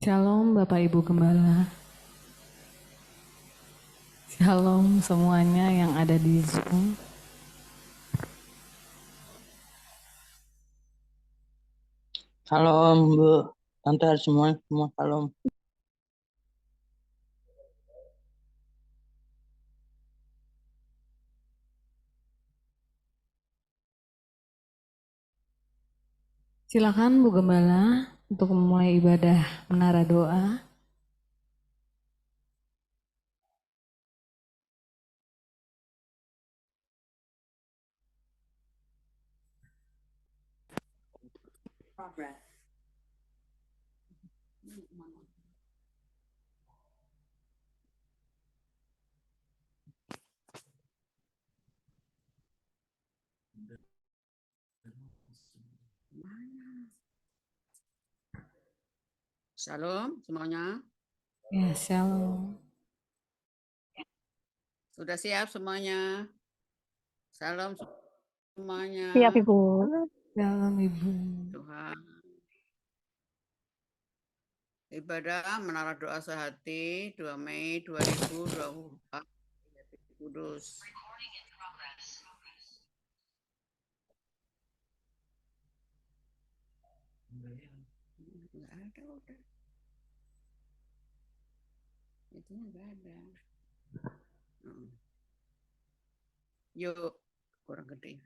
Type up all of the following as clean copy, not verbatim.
Shalom Bapak Ibu Gembala. Shalom semuanya yang ada di Zoom. Shalom Bu, Tante semua shalom. Silakan Bu Gembala untuk memulai ibadah menara doa. Shalom semuanya. Ya, shalom. Sudah siap semuanya? Shalom semuanya. Siap Ibu. Shalom Ibu. Tuhan. Ibadah Menara Doa Sehati 2 Mei 2024. Kudus. Nggak ada udah. Itu nggak ada. Yuk, kurang gede.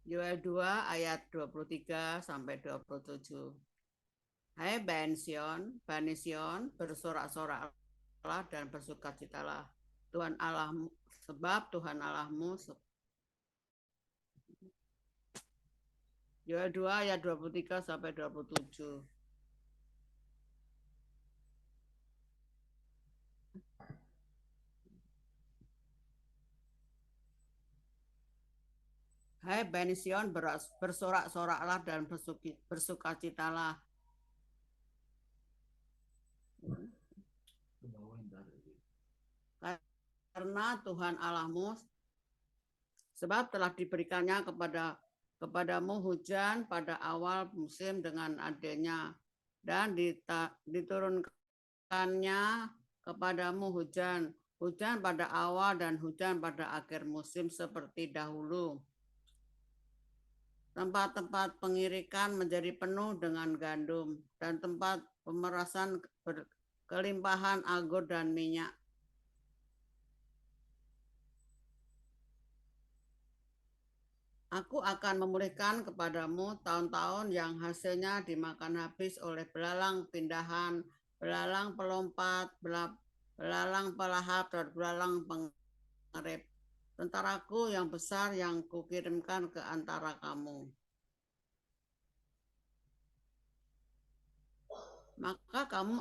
Yoel 2 ayat 23 sampai 27. Hai Bani Sion, bersorak-soraklah dan bersukacitalah. Tuhan Allahmu, sebab Tuhan Allahmu. Yoel 2 ayat 23 sampai 27. Hai Bani Sion, bersorak-soraklah dan bersukacitalah. Karena Tuhan Allahmu, sebab telah diberikannya kepadamu hujan pada awal musim dengan adanya, dan diturunkannya kepadamu hujan pada awal dan hujan pada akhir musim seperti dahulu. Tempat-tempat pengirikan menjadi penuh dengan gandum, dan tempat pemerasan berkelimpahan anggur dan minyak. Aku akan memulihkan kepadamu tahun-tahun yang hasilnya dimakan habis oleh belalang pindahan, belalang pelompat, belalang pelahap, dan belalang pengerep. Tentaraku yang besar yang kukirimkan ke antara kamu. Maka kamu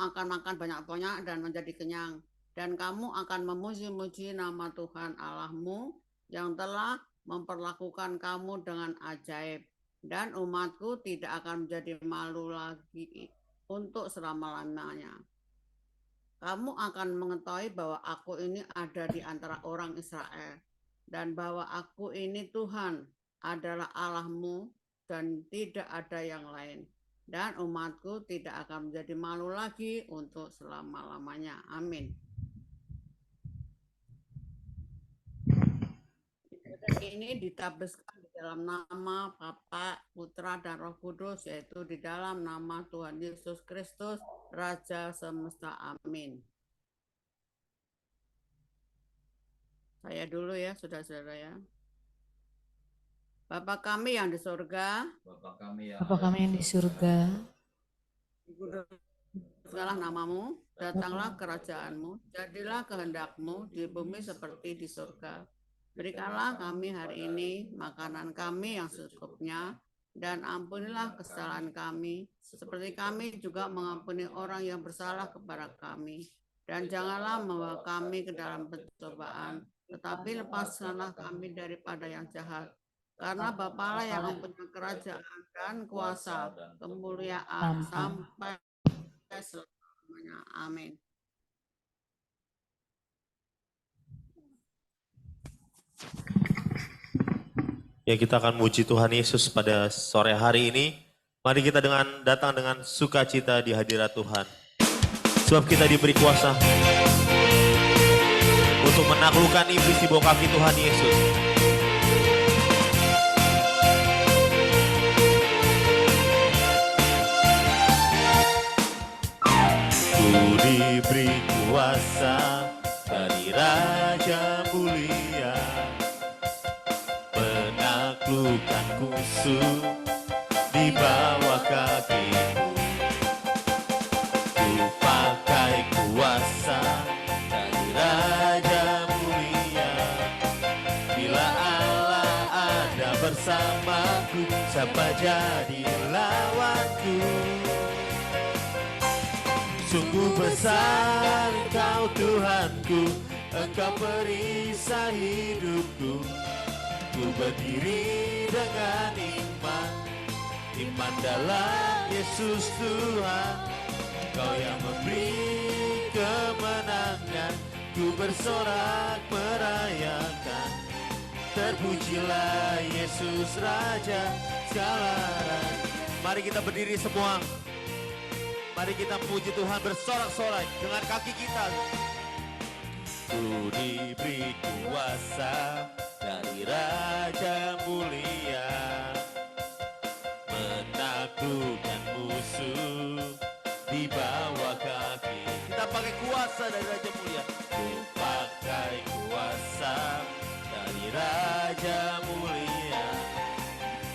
akan makan banyak-banyak dan menjadi kenyang. Dan kamu akan memuji-muji nama Tuhan Allahmu yang telah memperlakukan kamu dengan ajaib. Dan umatku tidak akan menjadi malu lagi untuk selama-lamanya. Kamu akan mengetahui bahwa aku ini ada di antara orang Israel. Dan bahwa aku ini Tuhan adalah Allahmu dan tidak ada yang lain. Dan umatku tidak akan menjadi malu lagi untuk selama-lamanya. Amin. Ini ditabiskan di dalam nama Bapa, Putra, dan Roh Kudus, yaitu di dalam nama Tuhan Yesus Kristus, Raja semesta. Amin. Saya dulu ya, saudara-saudara ya. Bapa kami yang di surga, Bapa kami yang di surga, segala namamu, datanglah kerajaanmu, jadilah kehendakmu di bumi seperti di surga. Berikanlah kami hari ini makanan kami yang secukupnya, dan ampunilah kesalahan kami, seperti kami juga mengampuni orang yang bersalah kepada kami. Dan janganlah membawa kami ke dalam pencobaan, tetapi lepaskanlah kami daripada yang jahat. Karena Bapalah yang mempunyai kerajaan dan kuasa, kemuliaan sampai selamanya. Amin. Ya, kita akan muji Tuhan Yesus pada sore hari ini. Mari kita datang dengan sukacita di hadirat Tuhan. Sebab kita diberi kuasa untuk menaklukkan iblis di bawah kaki Tuhan Yesus. Ku diberi kuasa dari Raja mulia, menaklukkan musuh di bawah kakiku. Ku pakai kuasa dari Raja mulia. Bila Allah ada bersamaku, siapa jadi lawanku? Sungguh besar Engkau Tuhanku, Engkau perisai hidupku. Ku berdiri dengan iman dalam Yesus Tuhan. Kau yang memberi kemenangan, ku bersorak merayakan. Terpujilah Yesus Raja segala raja. Mari kita berdiri semua. Mari kita puji Tuhan bersorak-sorai dengan kaki kita. Ku diberi kuasa dari Raja mulia, menaklukkan musuh di bawah kaki. Kita pakai kuasa dari Raja mulia. Ku pakai kuasa dari Raja mulia.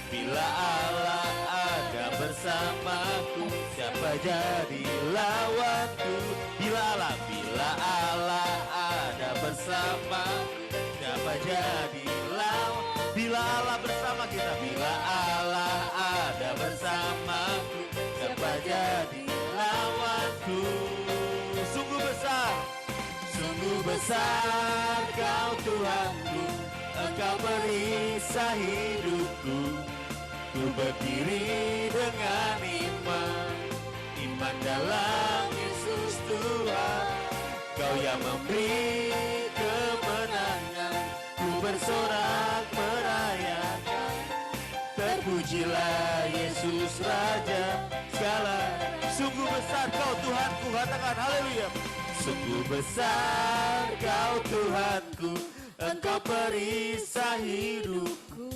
Bila Allah ada bersamaku, siapa jadi lawanku? Bila Allah ada bersamaku, siapa jadi lawan? Bila Allah bersama kita, bila Allah ada bersamaku, siapa jadi lawanku? Sungguh besar Kau Tuhanku, Engkau perisai hidupku. Ku berdiri dengan iman dalam Yesus Tuhan. Kau yang memberi kemenangan, ku bersorak merayakan. Terpujilah Yesus Raja segala. Sungguh besar Kau Tuhanku, katakan haleluya. Sungguh besar Kau Tuhanku, Engkau perisai hidupku.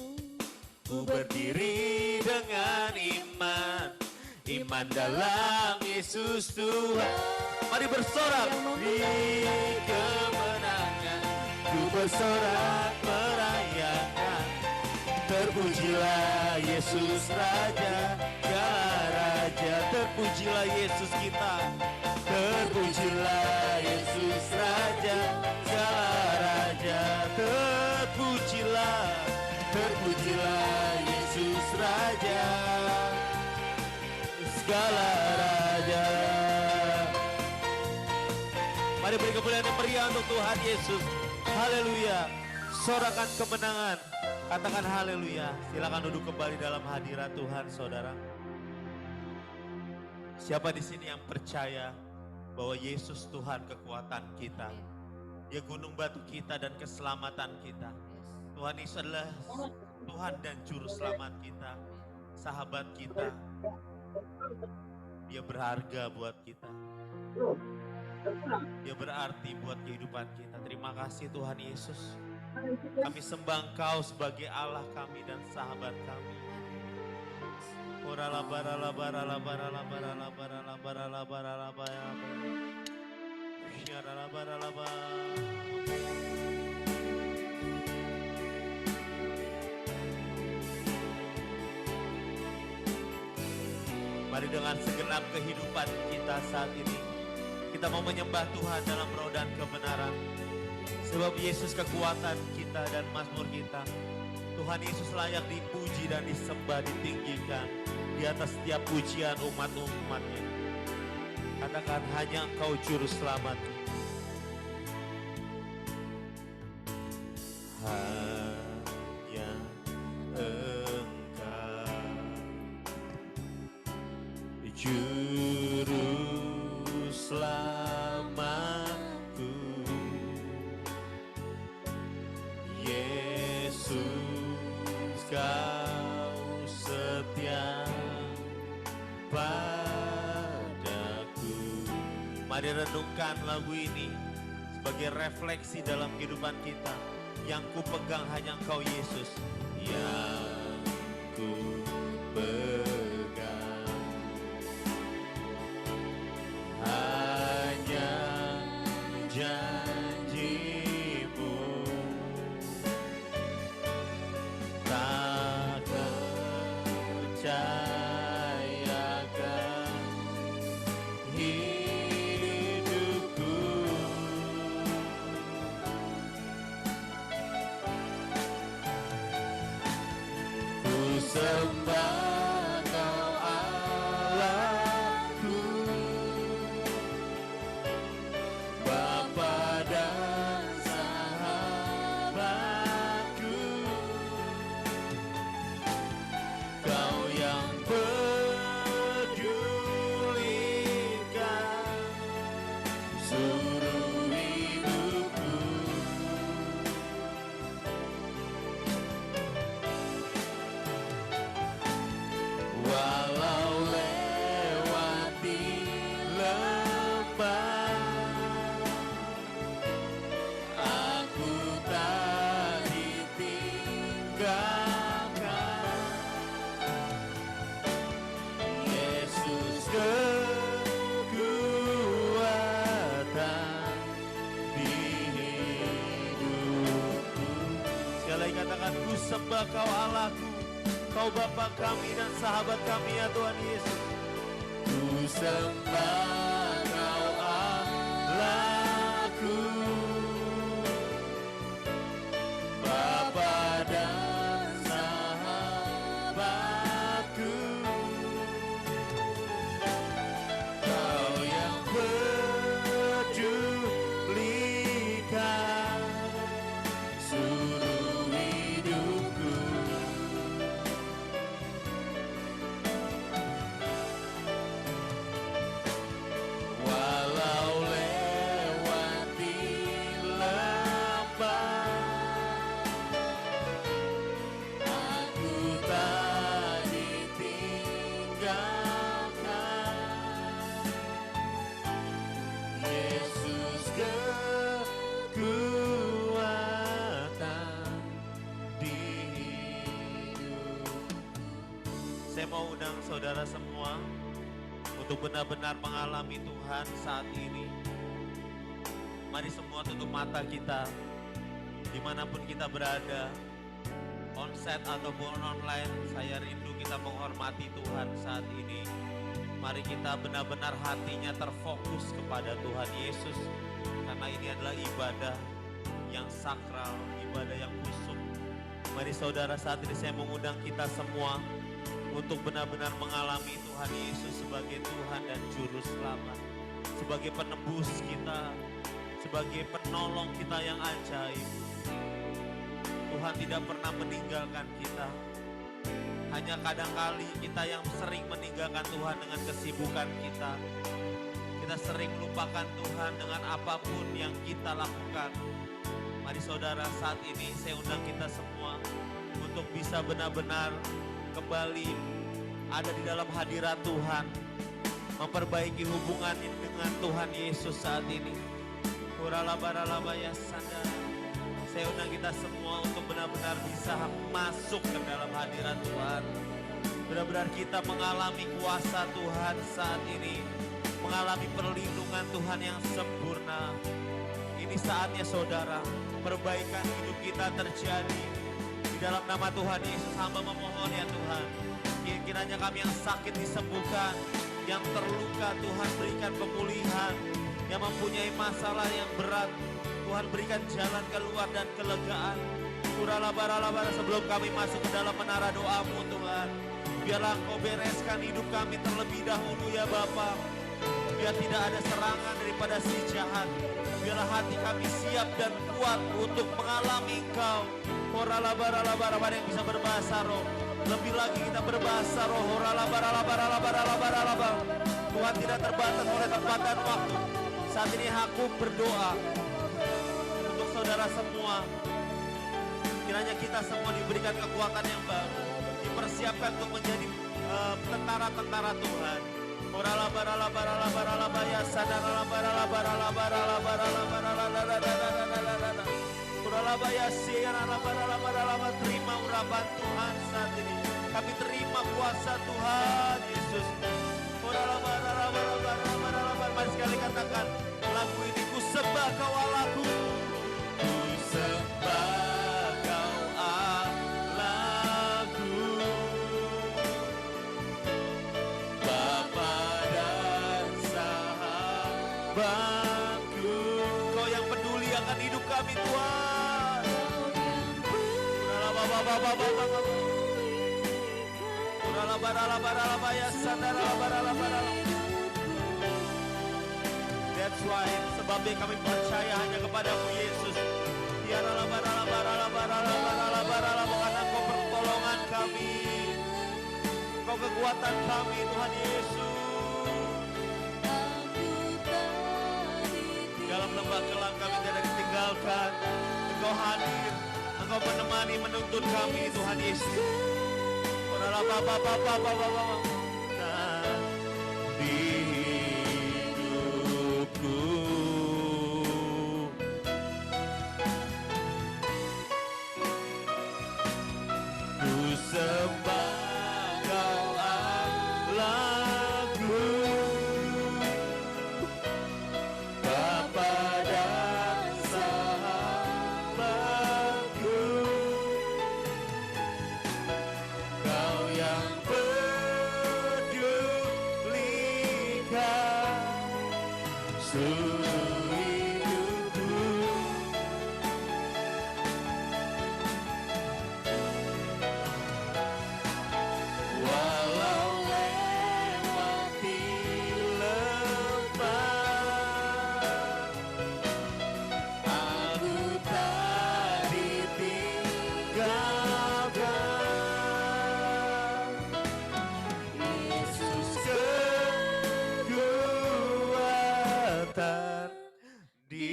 Ku berdiri dengan iman dalam Yesus Tuhan. Mari bersorak di kemenangan, ku bersorak merayakan. Terpujilah Yesus Raja segala raja. Terpujilah Yesus kita. Terpujilah Yesus Raja segala raja. Terpujilah Yesus Raja segala raja. Mari beri kemuliaan yang meriah untuk Tuhan Yesus. Haleluya. Sorakan kemenangan. Katakan haleluya. Silakan duduk kembali dalam hadirat Tuhan, saudara. Siapa di sini yang percaya bahwa Yesus Tuhan kekuatan kita? Dia gunung batu kita dan keselamatan kita. Tuhan Yesus adalah Tuhan dan Juru Selamat kita, sahabat kita. Dia berharga buat kita. Dia berarti buat kehidupan kita. Terima kasih Tuhan Yesus. Kami sembah Engkau sebagai Allah kami dan sahabat kami. Mari dengan segenap kehidupan kita saat ini, kita mau menyembah Tuhan dalam roh dan kebenaran. Sebab Yesus kekuatan kita dan mazmur kita. Tuhan Yesus layak dipuji dan disembah, ditinggikan di atas setiap pujian umat-umatnya. Katakan hanya Engkau Juru Selamatku. Hanya Engkau Juru Selamatku, Yesus Mari renungkan lagu ini sebagai refleksi dalam kehidupan kita. Yang ku pegang hanya Engkau Yesus. Yang ku pegang hanya janji-Mu. Tak percayakan hidupku. Ku sembah Kau Allahku, Bapa dan sahabatku. Kau yang pedulikan seluruh hidupku. Walau lewati lembah, aku tak ditinggalkan. Yesus kekuatan di hidupku. Sekali lagi katakan, ku sembah Kau Allahku, Kau Bapa kami dan sahabat kami ya Tuhan Yesus. Ku sembah Kau Allahku, Bapa dan sahabatku. Kau yang pedulikan seluruh hidupku. Walau lewati lembah, aku tak ditinggalkan. Yesus kekuatan di hidupku. Saya mau undang saudara semua untuk benar-benar mengalami Tuhan saat ini. Mari semua tutup mata kita, dimanapun kita berada, onsite ataupun online. Saya rindu kita menghormati Tuhan saat ini. Mari kita benar-benar hatinya terfokus kepada Tuhan Yesus, karena ini adalah ibadah yang sakral, ibadah yang khusyuk. Mari saudara, saat ini saya mengundang kita semua untuk benar-benar mengalami Tuhan Yesus sebagai Tuhan dan Juru Selamat, sebagai penebus kita, sebagai penolong kita yang ajaib. Tuhan tidak pernah meninggalkan kita. Hanya kadangkali kita yang sering meninggalkan Tuhan dengan kesibukan kita. Kita sering melupakan Tuhan dengan apapun yang kita lakukan. Mari saudara, saat ini saya undang kita semua untuk bisa benar-benar kembali ada di dalam hadirat Tuhan, memperbaiki hubungan dengan Tuhan Yesus saat ini. Saya undang kita semua untuk benar-benar bisa masuk ke dalam hadirat Tuhan. Benar-benar kita mengalami kuasa Tuhan saat ini, mengalami perlindungan Tuhan yang sempurna. Ini saatnya saudara, perbaikan hidup kita terjadi. Di dalam nama Tuhan Yesus, hamba memohon ya Tuhan, kiranya kami yang sakit disembuhkan, yang terluka Tuhan berikan pemulihan, yang mempunyai masalah yang berat Tuhan berikan jalan keluar dan kelegaan. Sebelum kami masuk ke dalam menara doa-Mu Tuhan, biarlah Engkau bereskan hidup kami terlebih dahulu ya Bapa. Biar tidak ada serangan daripada si jahat. Biarlah hati kami siap dan kuat untuk mengalami Engkau. Ada yang bisa berbahasa roh. Lebih lagi kita berbahasa roh. Tuhan tidak terbatas oleh tempat dan waktu. Saat ini aku berdoa untuk saudara semua. Kiranya kita semua diberikan kekuatan yang baru, dipersiapkan untuk menjadi tentara-tentara Tuhan. Terima urapan Tuhan saat ini. Kami terima kuasa Tuhan Yesus. Mari sekali katakan lagu ini, ku sembah kau Allahku. Ku sembah kau Allahku, Bapa dan sahabatku. Kau yang peduli akan hidup kami Tuhan. That's why, sebabnya kami percaya hanya kepadamu Yesus. Karena Kau pertolongan kami, Kau kekuatan kami Tuhan Yesus. Dalam lembah kelam kami tidak ditinggalkan. Engkau hadir, Engkau menemani, menuntun kami Tuhan Yesus. Di hidupku, ku sembah kau Allahku, Bapa dan sahabatku. Kau yang pedulikan seluruh hidupku. Walau lewati lembah, aku tak ditinggalkan. Yesus kekuatan di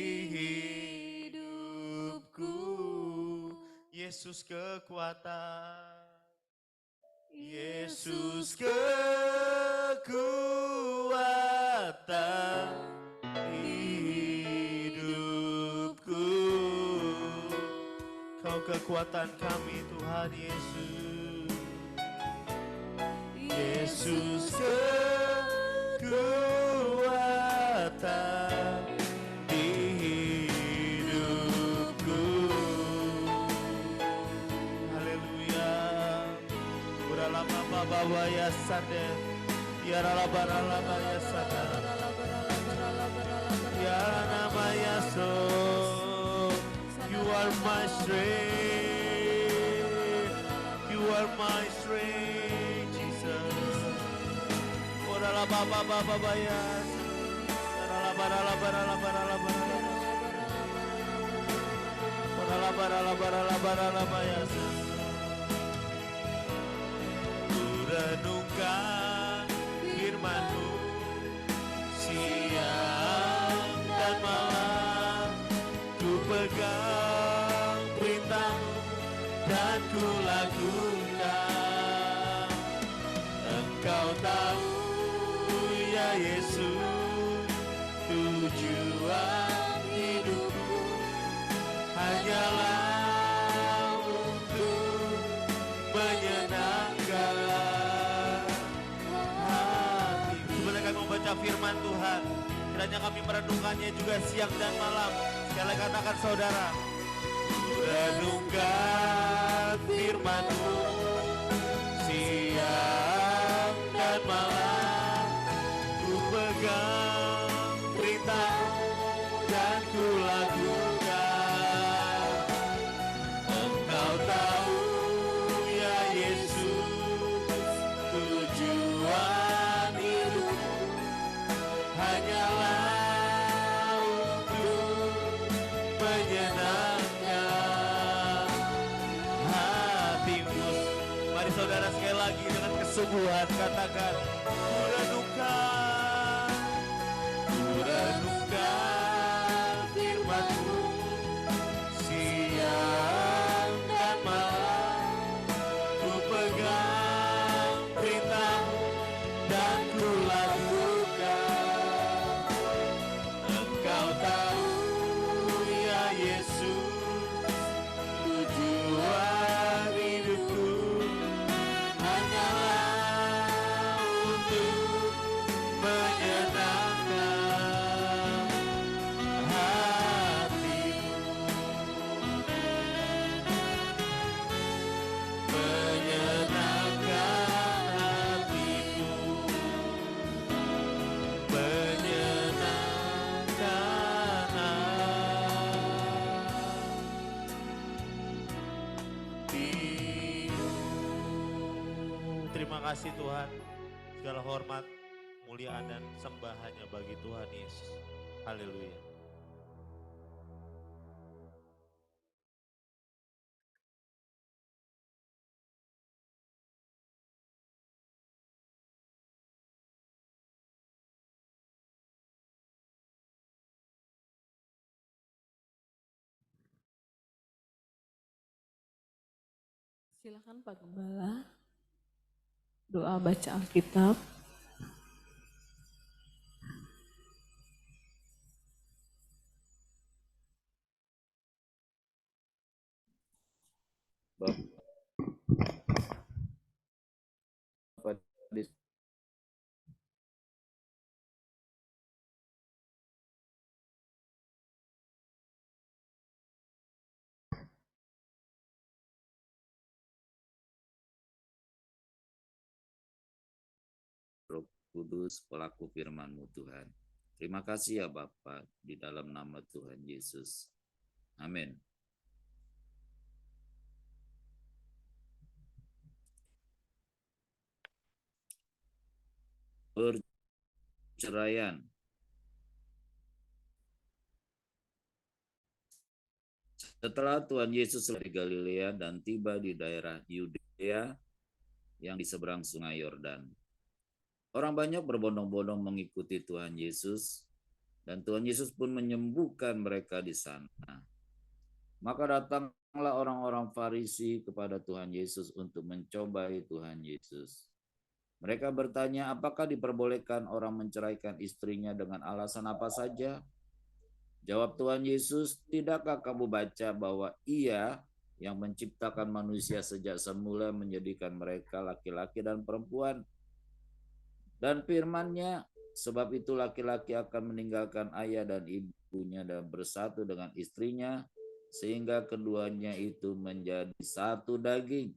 hidupku. Yesus kekuatan. Yesus kekuatan di hidupku. Kau kekuatan kami Tuhan Yesus. Yesus kekuatan di hidupku. Haleluya. Uralama baba ya sade. Ya ralaba ya sada. Ya nama Yeso. You are my strength. You are my strength, Jesus. Orala baba ya. Orala ya. Ku renungkan firman-Mu siang dan malam. Ku pegang perintah-Mu dan ku lakukan. Engkau tahu ya Yesus, tujuan hidupku hanyalah untuk menyenangkan hati. Sebenarnya kami membaca firman Tuhan, kiranya kami merenungkannya juga siang dan malam. Sekali katakan saudara, renungkan firman-Mu siang dan malam. Ku pegang perintah-Mu dan ku lakukan. Engkau tahu ya Yesus, tujuan hidupku hanyalah untuk menyenangkan hati-Mu. Mari saudara sekali lagi dengan kesungguhan katakan, ku renungkan firman-Mu siang dan malam. Ku pegang perintah-Mu dan ku lakukan. Terima kasih Tuhan. Segala hormat, kemuliaan dan sembah hanya bagi Tuhan Yesus. Haleluya. Silakan Pak Gembala. Doa baca Alkitab. Bapak di Roh Kudus, pelaku firman-Mu Tuhan. Terima kasih ya Bapa, di dalam nama Tuhan Yesus. Amin. Perceraian. Setelah Tuhan Yesus dari Galilea dan tiba di daerah Yudea yang di seberang sungai Yordan, orang banyak berbondong-bondong mengikuti Tuhan Yesus, dan Tuhan Yesus pun menyembuhkan mereka di sana. Maka datanglah orang-orang Farisi kepada Tuhan Yesus untuk mencobai Tuhan Yesus. Mereka bertanya, apakah diperbolehkan orang menceraikan istrinya dengan alasan apa saja? Jawab Tuhan Yesus, tidakkah kamu baca bahwa Ia yang menciptakan manusia sejak semula menjadikan mereka laki-laki dan perempuan? Dan firman-Nya, sebab itu laki-laki akan meninggalkan ayah dan ibunya dan bersatu dengan istrinya, sehingga keduanya itu menjadi satu daging.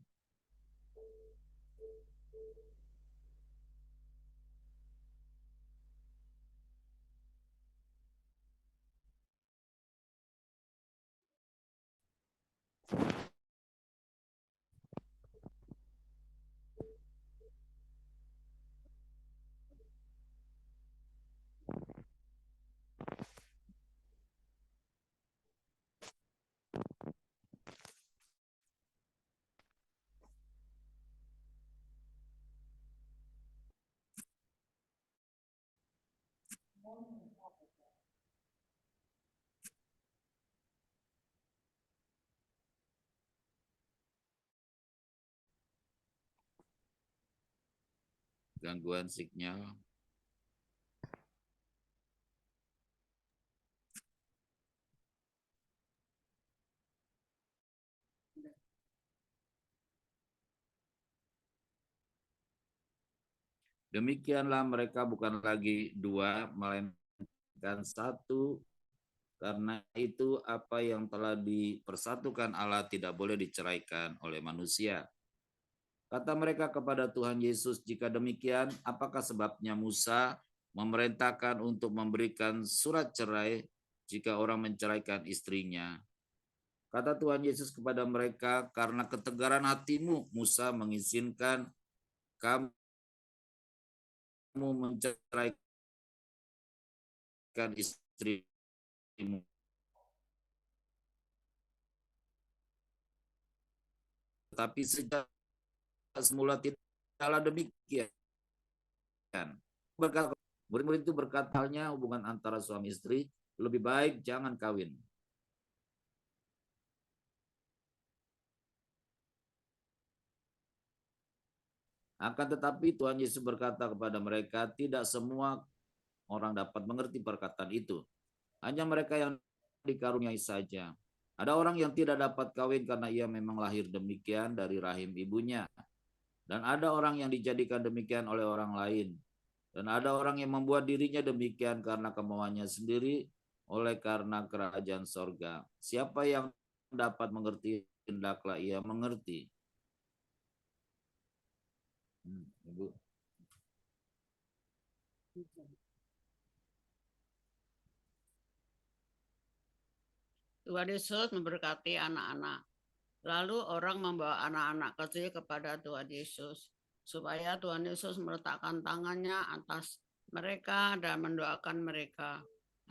Gangguan sinyal. Demikianlah mereka bukan lagi dua, melainkan satu. Karena itu apa yang telah dipersatukan Allah tidak boleh diceraikan oleh manusia. Kata mereka kepada Tuhan Yesus, jika demikian, apakah sebabnya Musa memerintahkan untuk memberikan surat cerai jika orang menceraikan istrinya? Kata Tuhan Yesus kepada mereka, karena ketegaran hatimu, Musa mengizinkan kamu menceraikan istrimu. Tetapi sejak semula tidaklah demikian. Murid-murid itu berkata, halnya hubungan antara suami istri lebih baik jangan kawin. Akan tetapi Tuhan Yesus berkata kepada mereka, tidak semua orang dapat mengerti perkataan itu. Hanya mereka yang dikaruniai saja. Ada orang yang tidak dapat kawin karena ia memang lahir demikian dari rahim ibunya. Dan ada orang yang dijadikan demikian oleh orang lain. Dan ada orang yang membuat dirinya demikian karena kemauannya sendiri, oleh karena kerajaan sorga. Siapa yang dapat mengerti, hendaklah ia mengerti. Ibu. Tuhan Yesus memberkati anak-anak. Lalu orang membawa anak-anak kecil kepada Tuhan Yesus. supaya Tuhan Yesus meletakkan tangannya atas mereka dan mendoakan mereka.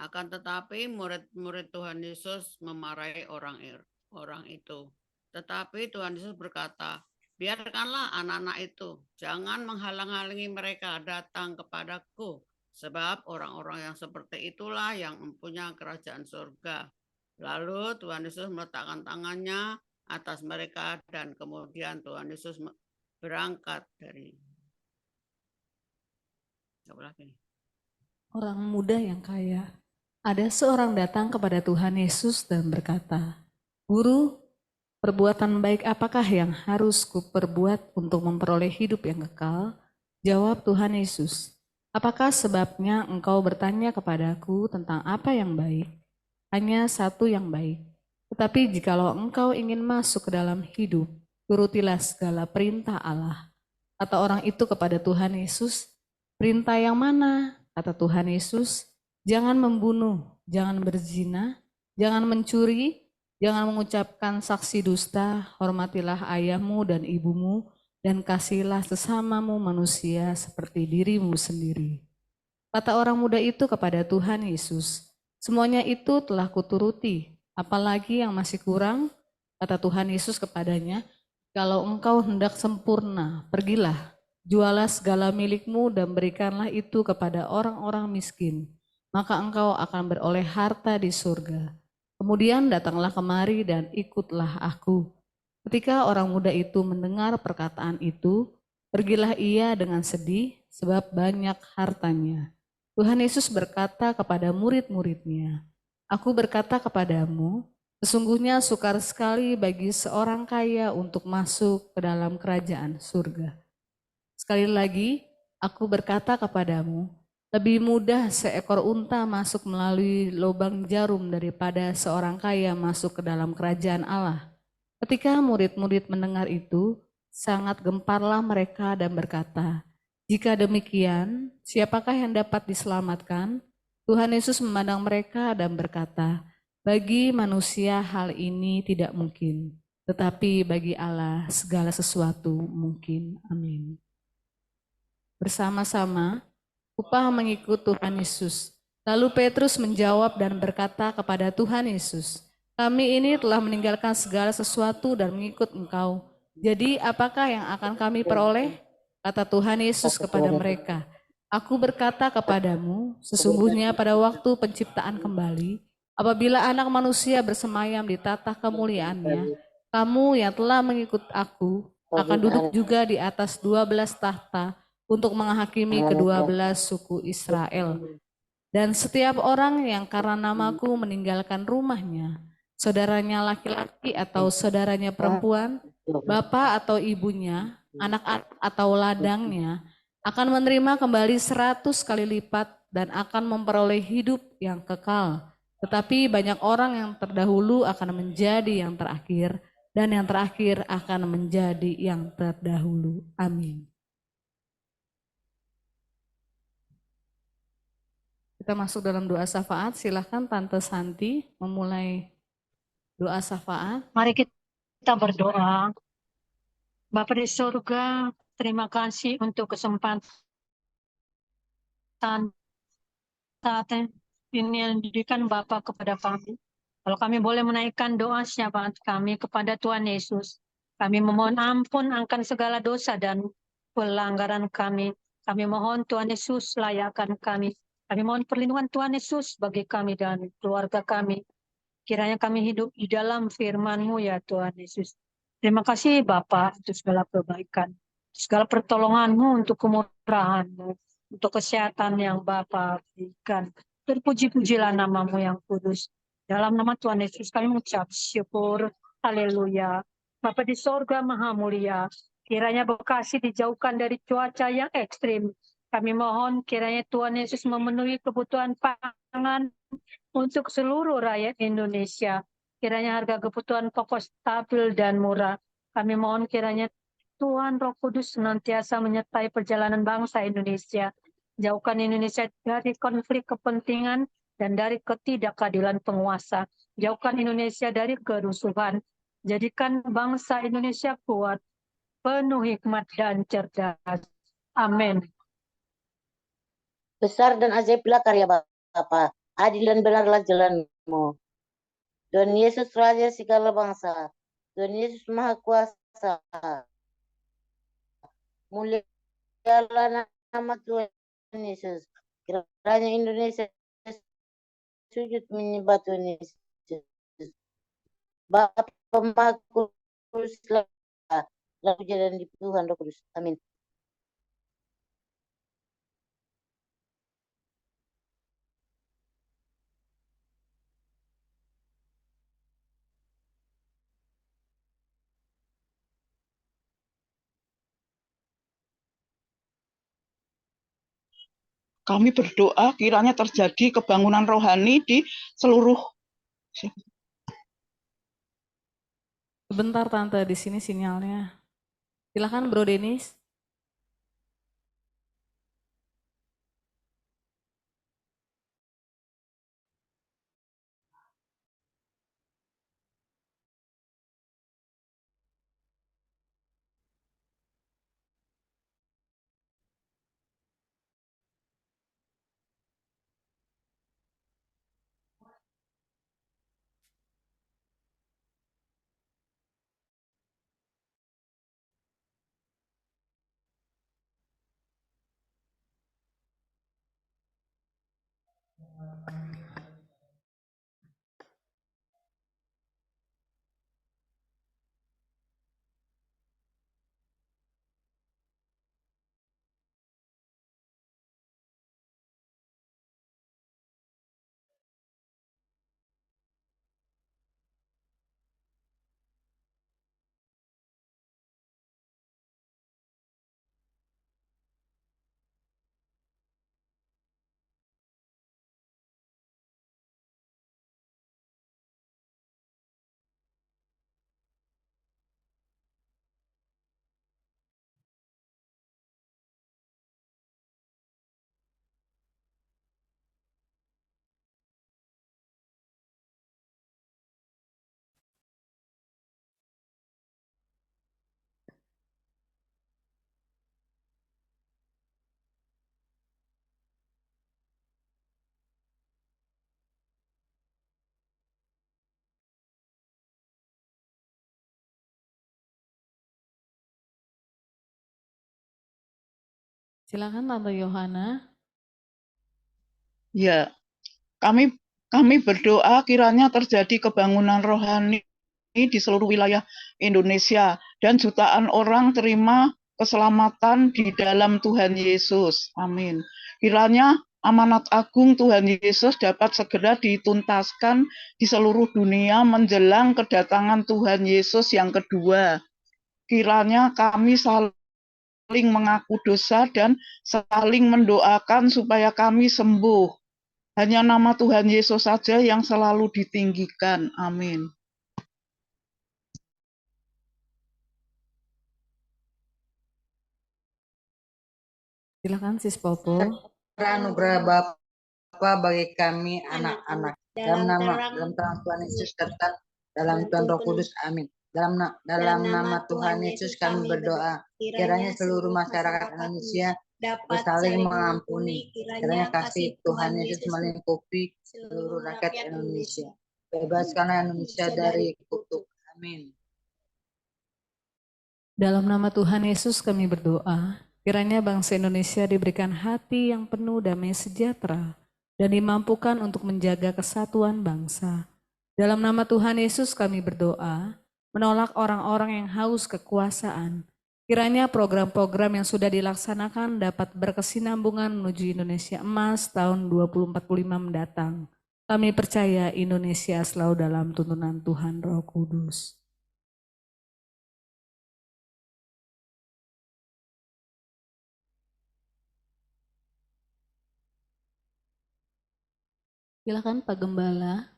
Akan tetapi murid-murid Tuhan Yesus memarahi orang itu. Tetapi Tuhan Yesus berkata, biarkanlah anak-anak itu, jangan menghalang-halangi mereka datang kepadaku, sebab orang-orang yang seperti itulah yang mempunyai kerajaan surga. Lalu Tuhan Yesus meletakkan tangannya atas mereka dan kemudian Tuhan Yesus berangkat dari orang muda yang kaya. Ada seorang datang kepada Tuhan Yesus dan berkata, "Guru, perbuatan baik apakah yang harus kuperbuat untuk memperoleh hidup yang kekal?" Jawab Tuhan Yesus, "Apakah sebabnya engkau bertanya kepadaku tentang apa yang baik? Hanya satu yang baik. Tetapi jikalau engkau ingin masuk ke dalam hidup, turutilah segala perintah Allah." Kata orang itu kepada Tuhan Yesus, "Perintah yang mana?" Kata Tuhan Yesus, "Jangan membunuh, jangan berzina, jangan mencuri, jangan mengucapkan saksi dusta, hormatilah ayahmu dan ibumu, dan kasihilah sesamamu manusia seperti dirimu sendiri." Kata orang muda itu kepada Tuhan Yesus, "Semuanya itu telah kuturuti, apalagi yang masih kurang?" Kata Tuhan Yesus kepadanya, "Kalau engkau hendak sempurna, pergilah, jualah segala milikmu dan berikanlah itu kepada orang-orang miskin, maka engkau akan beroleh harta di surga. Kemudian datanglah kemari dan ikutlah aku." Ketika orang muda itu mendengar perkataan itu, pergilah ia dengan sedih sebab banyak hartanya. Tuhan Yesus berkata kepada murid-muridnya, "Aku berkata kepadamu, sesungguhnya sukar sekali bagi seorang kaya untuk masuk ke dalam kerajaan surga. Sekali lagi, aku berkata kepadamu, lebih mudah seekor unta masuk melalui lubang jarum daripada seorang kaya masuk ke dalam kerajaan Allah." Ketika murid-murid mendengar itu, sangat gemparlah mereka dan berkata, "Jika demikian, siapakah yang dapat diselamatkan?" Tuhan Yesus memandang mereka dan berkata, "Bagi manusia hal ini tidak mungkin, tetapi bagi Allah segala sesuatu mungkin." Amin. Bersama-sama, upah mengikut Tuhan Yesus. Lalu Petrus menjawab dan berkata kepada Tuhan Yesus, "Kami ini telah meninggalkan segala sesuatu dan mengikut Engkau. Jadi apakah yang akan kami peroleh?" Kata Tuhan Yesus kepada mereka, "Aku berkata kepadamu, sesungguhnya pada waktu penciptaan kembali, apabila Anak Manusia bersemayam di tatah kemuliaannya, kamu yang telah mengikut aku akan duduk juga di atas 12 tahta untuk menghakimi ke-12 suku Israel. Dan setiap orang yang karena namaku meninggalkan rumahnya, saudaranya laki-laki atau saudaranya perempuan, bapak atau ibunya, anak atau ladangnya, akan menerima kembali 100 kali lipat dan akan memperoleh hidup yang kekal. Tetapi banyak orang yang terdahulu akan menjadi yang terakhir, dan yang terakhir akan menjadi yang terdahulu. Amin. Kita masuk dalam doa syafaat. Silahkan Tante Santi memulai doa syafaat. Mari kita berdoa. Bapa di surga, terima kasih untuk kesempatan saat ini yang diberikan Bapa kepada kami. Kalau kami boleh menaikkan doa syafaat kami kepada Tuhan Yesus, kami memohon ampun akan segala dosa dan pelanggaran kami. Kami mohon Tuhan Yesus layakkan kami. Kami mohon perlindungan Tuhan Yesus bagi kami dan keluarga kami. Kiranya kami hidup di dalam firman-Mu ya Tuhan Yesus. Terima kasih Bapa untuk segala kebaikan, segala pertolongan-Mu, untuk kemurahan-Mu, untuk kesehatan yang Bapa berikan. Terpuji-pujilah nama-Mu yang kudus. Dalam nama Tuhan Yesus kami mengucap syukur. Haleluya. Bapa di sorga maha mulia, kiranya Bekasi dijauhkan dari cuaca yang ekstrim. Kami mohon kiranya Tuhan Yesus memenuhi kebutuhan pangan untuk seluruh rakyat Indonesia. Kiranya harga kebutuhan pokok stabil dan murah. Kami mohon kiranya Tuhan Roh Kudus senantiasa menyertai perjalanan bangsa Indonesia. Jauhkan Indonesia dari konflik kepentingan dan dari ketidakadilan penguasa. Jauhkan Indonesia dari kerusuhan. Jadikan bangsa Indonesia kuat penuh hikmat dan cerdas. Amin. Besar dan ajaiblah karya Bapa, adil dan benarlah jalan-Mu. Tuhan Yesus Raja segala bangsa, Tuhan Yesus Maha Kuasa, mulialah nama Tuhan Yesus. Kiranya Indonesia sujud menyembah Tuhan Yesus. Bapa Maha Kudus, lalu jalan di Tuhan Roh Kudus. Amin. Kami berdoa kiranya terjadi kebangunan rohani di seluruh. Sebentar Tante, di sini sinyalnya. Silakan Bro Denis. Silakan Tante Yohana. Ya, kami berdoa kiranya terjadi kebangunan rohani di seluruh wilayah Indonesia dan jutaan orang terima keselamatan di dalam Tuhan Yesus. Amin. Kiranya amanat agung Tuhan Yesus dapat segera dituntaskan di seluruh dunia menjelang kedatangan Tuhan Yesus yang kedua. Kiranya kami saling mengaku dosa dan saling mendoakan supaya kami sembuh. Hanya nama Tuhan Yesus saja yang selalu ditinggikan. Amin. Silakan Sis Popo. Anugerah Bapa bagi kami anak-anak. Dalam Tuhan Yesus tetap dalam Tuhan Roh Kudus. Amin. Dalam nama Tuhan Yesus kami berdoa. Kiranya seluruh masyarakat Indonesia dapat saling mengampuni. Kiranya kasih Tuhan Yesus melingkupi seluruh rakyat Indonesia. Bebaskanlah Indonesia dari kutuk. Amin. Dalam nama Tuhan Yesus kami berdoa, kiranya bangsa Indonesia diberikan hati yang penuh damai sejahtera dan dimampukan untuk menjaga kesatuan bangsa. Dalam nama Tuhan Yesus kami berdoa, menolak orang-orang yang haus kekuasaan. Kiranya program-program yang sudah dilaksanakan dapat berkesinambungan menuju Indonesia Emas tahun 2045 mendatang. Kami percaya Indonesia selalu dalam tuntunan Tuhan Roh Kudus. Silakan Pak Gembala.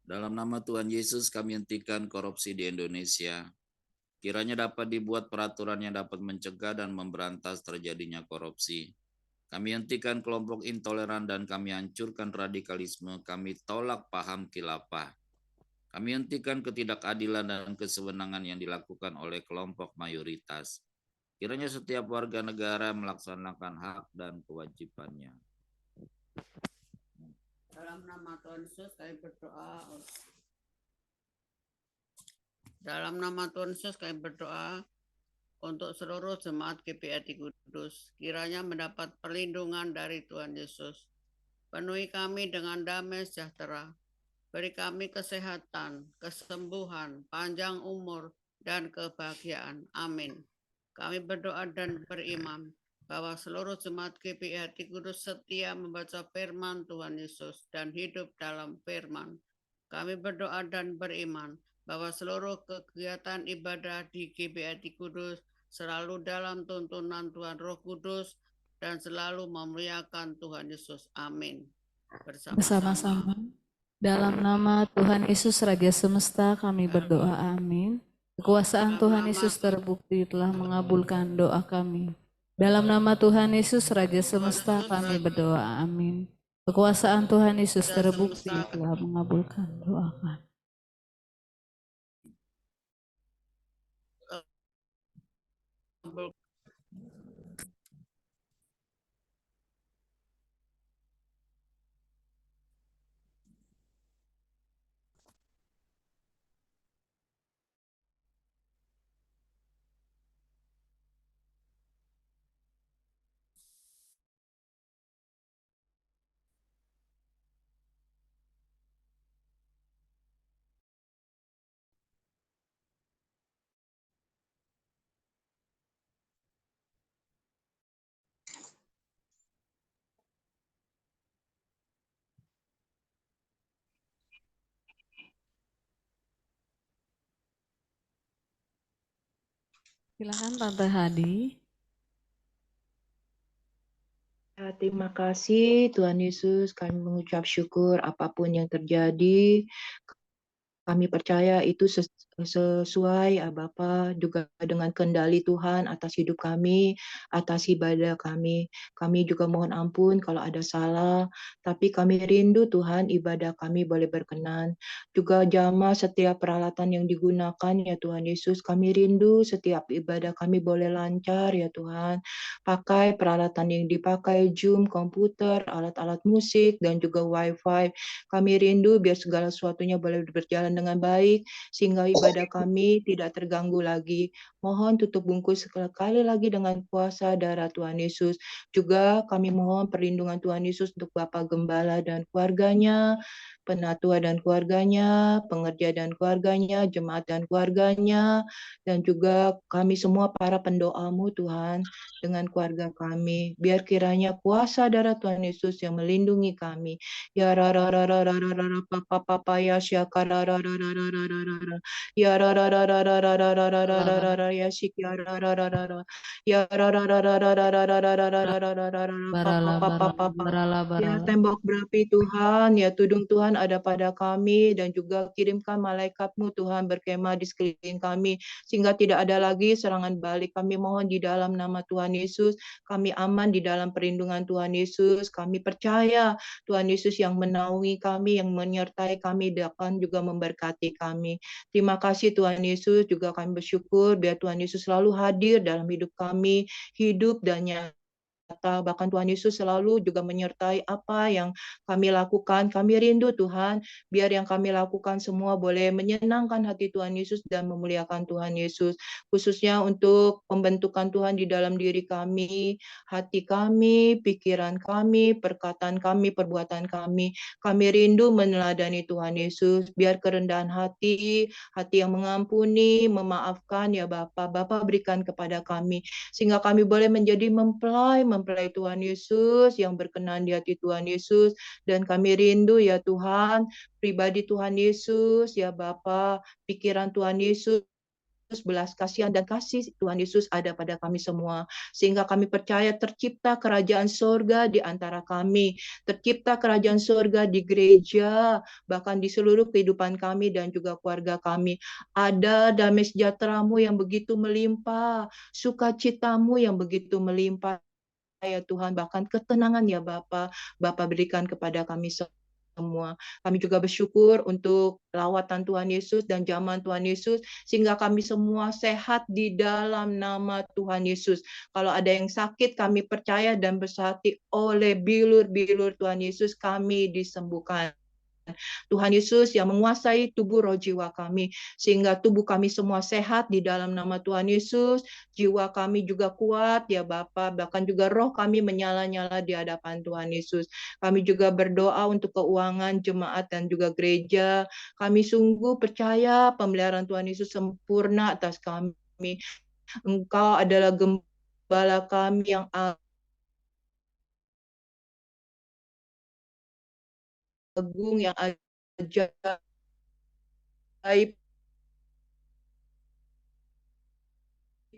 Dalam nama Tuhan Yesus kami hentikan korupsi di Indonesia. Kiranya dapat dibuat peraturan yang dapat mencegah dan memberantas terjadinya korupsi. Kami hentikan kelompok intoleran dan kami hancurkan radikalisme. Kami tolak paham khilafah. Kami hentikan ketidakadilan dan kesewenangan yang dilakukan oleh kelompok mayoritas. Kiranya setiap warga negara melaksanakan hak dan kewajibannya. Dalam nama Tuhan Yesus kami berdoa. Dalam nama Tuhan Yesus kami berdoa untuk seluruh jemaat GPI Kudus, kiranya mendapat perlindungan dari Tuhan Yesus. Penuhi kami dengan damai sejahtera. Beri kami kesehatan, kesembuhan, panjang umur, dan kebahagiaan. Amin. Kami berdoa dan beriman bahwa seluruh jemaat GPI Kudus setia membaca firman Tuhan Yesus dan hidup dalam firman. Kami berdoa dan beriman bahwa seluruh kegiatan ibadah di GPI Kudus selalu dalam tuntunan Tuhan Roh Kudus dan selalu memuliakan Tuhan Yesus. Amin. Bersama-sama. Dalam nama Tuhan Yesus Raja Semesta kami berdoa, amin. Kekuasaan Tuhan Yesus terbukti telah mengabulkan doa kami. Dalam nama Tuhan Yesus Raja Semesta kami berdoa, amin. Kekuasaan Tuhan Yesus terbukti telah mengabulkan doa kami. Silakan Tante Hadi. Ya, terima kasih Tuhan Yesus, kami mengucap syukur apapun yang terjadi. Kami percaya itu sesuai Bapa juga dengan kendali Tuhan atas hidup kami, atas ibadah kami. Kami juga mohon ampun kalau ada salah, tapi kami rindu Tuhan ibadah kami boleh berkenan. Juga jamaah setiap peralatan yang digunakan ya Tuhan Yesus, kami rindu setiap ibadah kami boleh lancar ya Tuhan. Pakai peralatan yang dipakai, Zoom, komputer, alat-alat musik, dan juga Wi-Fi. Kami rindu biar segala sesuatunya boleh berjalan dengan baik, sehingga ibadah kami tidak terganggu lagi. Mohon tutup bungkus sekali lagi dengan kuasa darah Tuhan Yesus. Juga kami mohon perlindungan Tuhan Yesus untuk Bapak Gembala dan keluarganya, penatua dan keluarganya, pengerja dan keluarganya, jemaat dan keluarganya, dan juga kami semua para pendoamu Tuhan dengan keluarga kami. Biar kiranya kuasa darah Tuhan Yesus yang melindungi kami. Ya ra ra ra ra ra ra ra ra pa pa pa pa ya syaka ra ra ra ra ra ra ra ra ra. Ya ra ra ra ra ra ra ra ra ra ra ra ra ra ya syik ya ra ra ra ra ra. Ya ra ra ra ra ra ra ra ra ra ra ra ra ra ra ra pa pa pa pa pa pa. Ya tembok berapi Tuhan, ya tudung Tuhan ada pada kami dan juga kirimkan malaikat-Mu Tuhan berkemah di sekeliling kami sehingga tidak ada lagi serangan balik. Kami mohon di dalam nama Tuhan Yesus, kami aman di dalam perlindungan Tuhan Yesus. Kami percaya Tuhan Yesus yang menaungi kami, yang menyertai kami, dan juga memberkati kami. Terima kasih Tuhan Yesus, juga kami bersyukur biar Tuhan Yesus selalu hadir dalam hidup kami, hidup dan nyata. Bahkan Tuhan Yesus selalu juga menyertai apa yang kami lakukan. Kami rindu Tuhan, biar yang kami lakukan semua boleh menyenangkan hati Tuhan Yesus dan memuliakan Tuhan Yesus. Khususnya untuk pembentukan Tuhan di dalam diri kami, hati kami, pikiran kami, perkataan kami, perbuatan kami. Kami rindu meneladani Tuhan Yesus, biar kerendahan hati, hati yang mengampuni, memaafkan ya Bapa. Bapa berikan kepada kami, sehingga kami boleh menjadi mempelai Tuhan Yesus yang berkenan di hati Tuhan Yesus. Dan kami rindu ya Tuhan, pribadi Tuhan Yesus ya Bapa, pikiran Tuhan Yesus, belas kasihan dan kasih Tuhan Yesus ada pada kami semua, sehingga kami percaya tercipta kerajaan surga di antara kami, tercipta kerajaan surga di gereja, bahkan di seluruh kehidupan kami dan juga keluarga kami. Ada damai sejahtera-Mu yang begitu melimpah, sukacita-Mu yang begitu melimpah ya Tuhan, bahkan ketenangan ya Bapa, Bapa berikan kepada kami semua. Kami juga bersyukur untuk lawatan Tuhan Yesus dan zaman Tuhan Yesus, sehingga kami semua sehat di dalam nama Tuhan Yesus. Kalau ada yang sakit, kami percaya dan bersahati oleh bilur-bilur Tuhan Yesus, kami disembuhkan. Tuhan Yesus yang menguasai tubuh roh jiwa kami, sehingga tubuh kami semua sehat di dalam nama Tuhan Yesus, jiwa kami juga kuat ya Bapa, bahkan juga roh kami menyala-nyala di hadapan Tuhan Yesus. Kami juga berdoa untuk keuangan jemaat dan juga gereja. Kami sungguh percaya pemeliharaan Tuhan Yesus sempurna atas kami. Engkau adalah gembala kami yang agung, yang ajaib,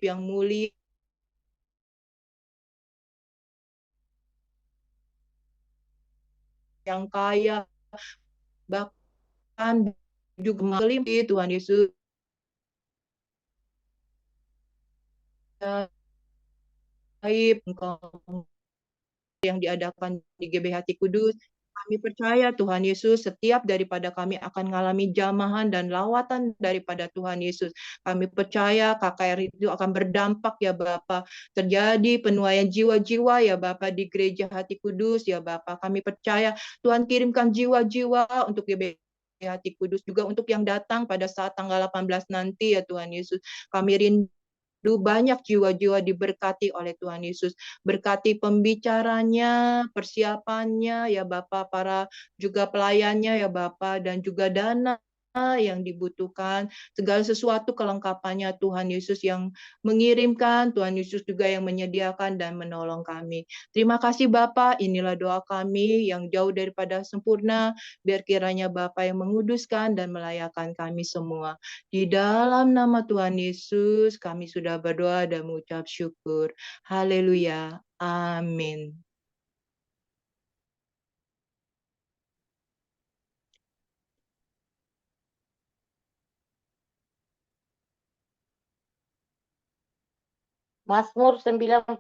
yang mulia, yang kaya, bahkan juga melimpah Tuhan Yesus. Aib Engkau yang diadakan di GBHT Kudus. Kami percaya Tuhan Yesus, setiap daripada kami akan mengalami jamahan dan lawatan daripada Tuhan Yesus. Kami percaya KKR itu akan berdampak ya Bapa. Terjadi penuaian jiwa-jiwa ya Bapa di Gereja Hati Kudus ya Bapa. Kami percaya Tuhan kirimkan jiwa-jiwa untuk GBHT Kudus, juga untuk yang datang pada saat tanggal 18 nanti ya Tuhan Yesus. Kami rindu banyak jiwa-jiwa diberkati oleh Tuhan Yesus. Berkati pembicaranya, persiapannya ya Bapa, para juga pelayannya ya Bapa, dan juga dana yang dibutuhkan, segala sesuatu kelengkapannya Tuhan Yesus yang mengirimkan, Tuhan Yesus juga yang menyediakan dan menolong kami. Terima kasih Bapa, inilah doa kami yang jauh daripada sempurna, biar kiranya Bapa yang menguduskan dan melayakan kami semua. Di dalam nama Tuhan Yesus kami sudah berdoa dan mengucap syukur. Haleluya. Amin. Mazmur 91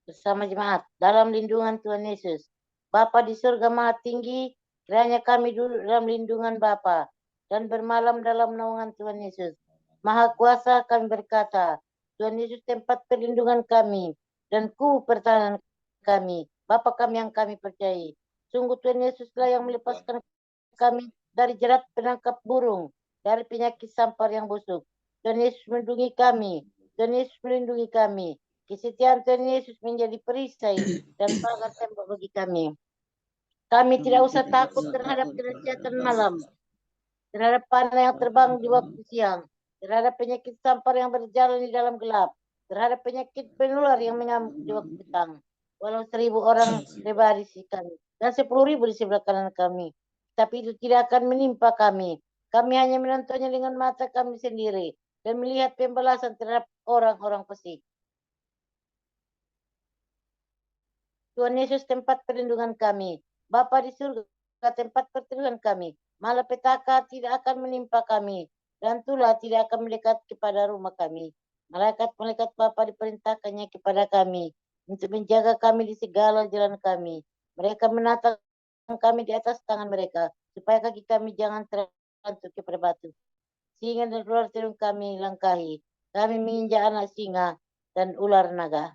bersama jemaat dalam lindungan Tuhan Yesus. Bapa di surga maha tinggi, kiranya kami duduk dalam lindungan Bapa dan bermalam dalam naungan Tuhan Yesus. Maha kuasa kami berkata, Tuhan Yesus tempat perlindungan kami dan pertahanan kami, Bapa kami yang kami percayai. Sungguh Tuhan Yesuslah yang melepaskan kami dari jerat penangkap burung, dari penyakit sampar yang busuk. Tuhan Yesus melindungi kami. Tuhan Yesus melindungi kami. Kesetiaan Tuhan Yesus menjadi perisai dan pagar tembok bagi kami. Kami tidak usah takut terhadap kejahatan malam, terhadap panah yang terbang di waktu siang, terhadap penyakit sampar yang berjalan di dalam gelap, terhadap penyakit penular yang mengamuk di waktu petang. Walau 1000 orang berbaris di kami dan 10.000 di sebelah kanan kami, tapi itu tidak akan menimpa kami. Kami hanya menontonnya dengan mata kami sendiri dan melihat pembalasan terhadap orang-orang fasik. Tuhan Yesus tempat perlindungan kami. Bapa di surga tempat perlindungan kami. Malapetaka tidak akan menimpa kami, dan tulah tidak akan mendekat kepada rumah kami. Malaikat-malaikat Bapa diperintahkannya kepada kami untuk menjaga kami di segala jalan kami. Mereka menatang kami di atas tangan mereka, supaya kaki kami jangan terlantuk kepada batu. Singa dan ular terung kami langkahi. Kami menginjak anak singa dan ular naga.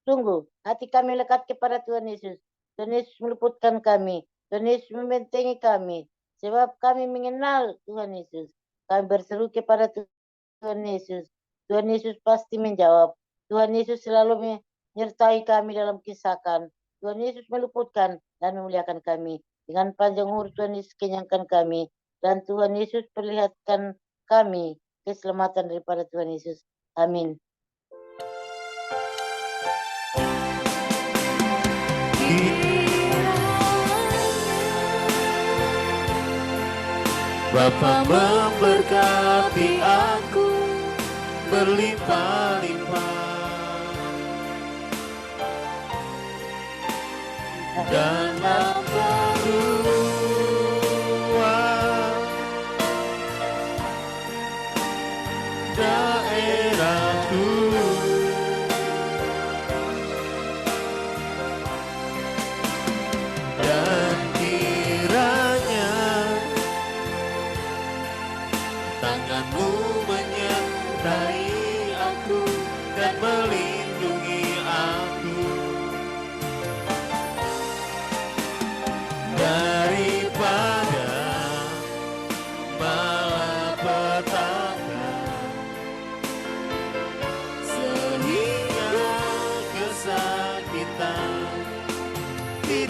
Sungguh, hati kami lekat kepada Tuhan Yesus. Tuhan Yesus meluputkan kami. Tuhan Yesus membentengi kami. Sebab kami mengenal Tuhan Yesus. Kami berseru kepada Tuhan Yesus. Tuhan Yesus pasti menjawab. Tuhan Yesus selalu menyertai kami dalam kisahkan. Tuhan Yesus meluputkan dan memuliakan kami. Dengan panjang umur Tuhan Yesus kenyangkan kami. Dan Tuhan Yesus perlihatkan kami keselamatan daripada Tuhan Yesus. Amin. Bapa memberkati aku berlimpah-limpah dalam keruan daerahku.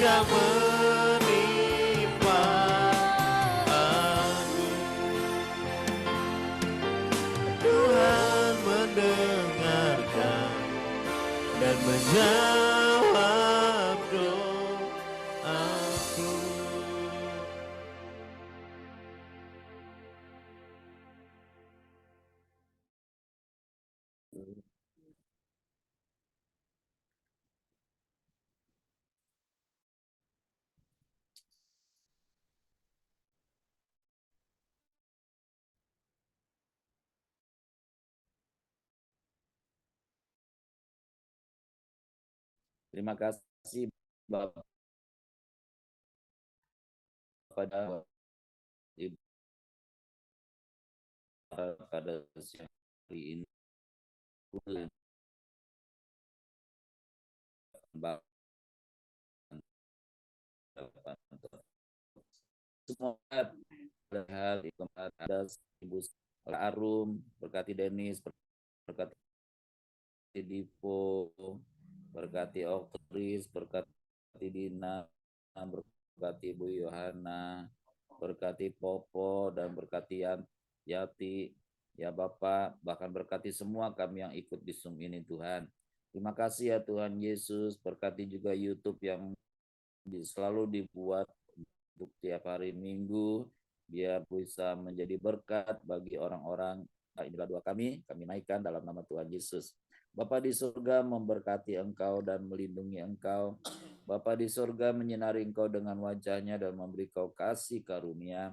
tidak menimpa aku. Tuhan mendengarkan dan menjawab doaku. Terima kasih Bapak pada Ibu pada siang hari ini. Bapak semua hal di tempat ada Ibu Arum, berkati Denis, berkati Dipo, berkati Oktris, berkati Dina, berkati Ibu Yohana, berkati Popo, dan berkati Yati, ya Bapak, bahkan berkati semua kami yang ikut di Zoom ini Tuhan. Terima kasih ya Tuhan Yesus, berkati juga YouTube yang selalu dibuat untuk tiap hari Minggu, biar bisa menjadi berkat bagi orang-orang. Inilah doa kami naikkan dalam nama Tuhan Yesus. Bapa di surga memberkati engkau dan melindungi engkau. Bapa di surga menyinari engkau dengan wajahnya dan memberi kau kasih karunia.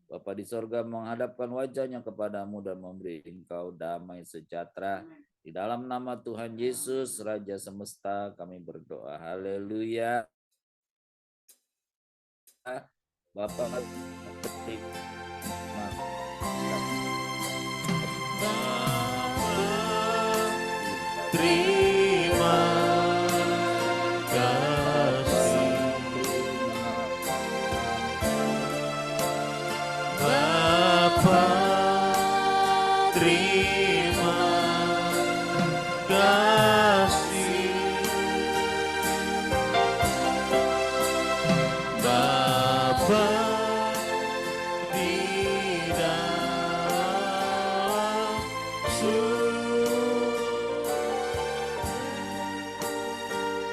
Bapa di surga menghadapkan wajahnya kepadamu dan memberi engkau damai sejahtera. Di dalam nama Tuhan Yesus, Raja Semesta, kami berdoa. Haleluya. Bapak terima kasih. Bapa, terima kasih. Bapa di dalam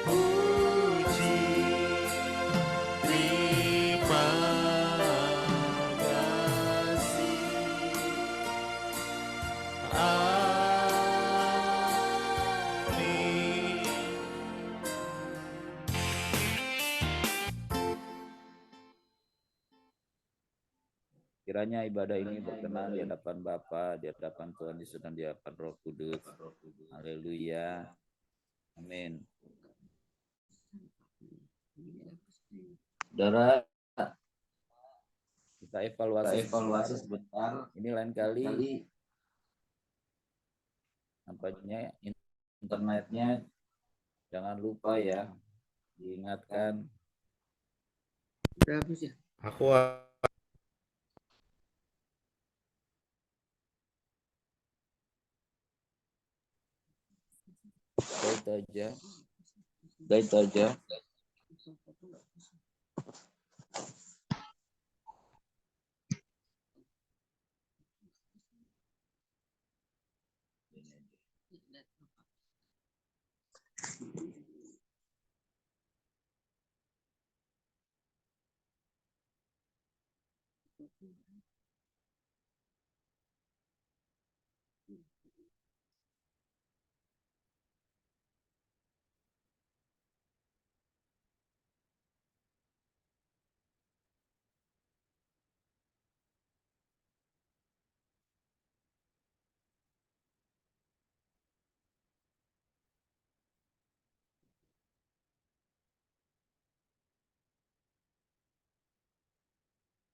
puji, terima kasih. Amin. Kiranya ibadah ini berkenan di hadapan Bapa, di hadapan Tuhan Yesus dan di hadapan Roh Kudus. Haleluya. Amin. Saudara, kita evaluasi sebentar. Ini lain kali nampaknya internetnya jangan lupa ya, diingatkan. Berapa sih? Aku Udah itu aja.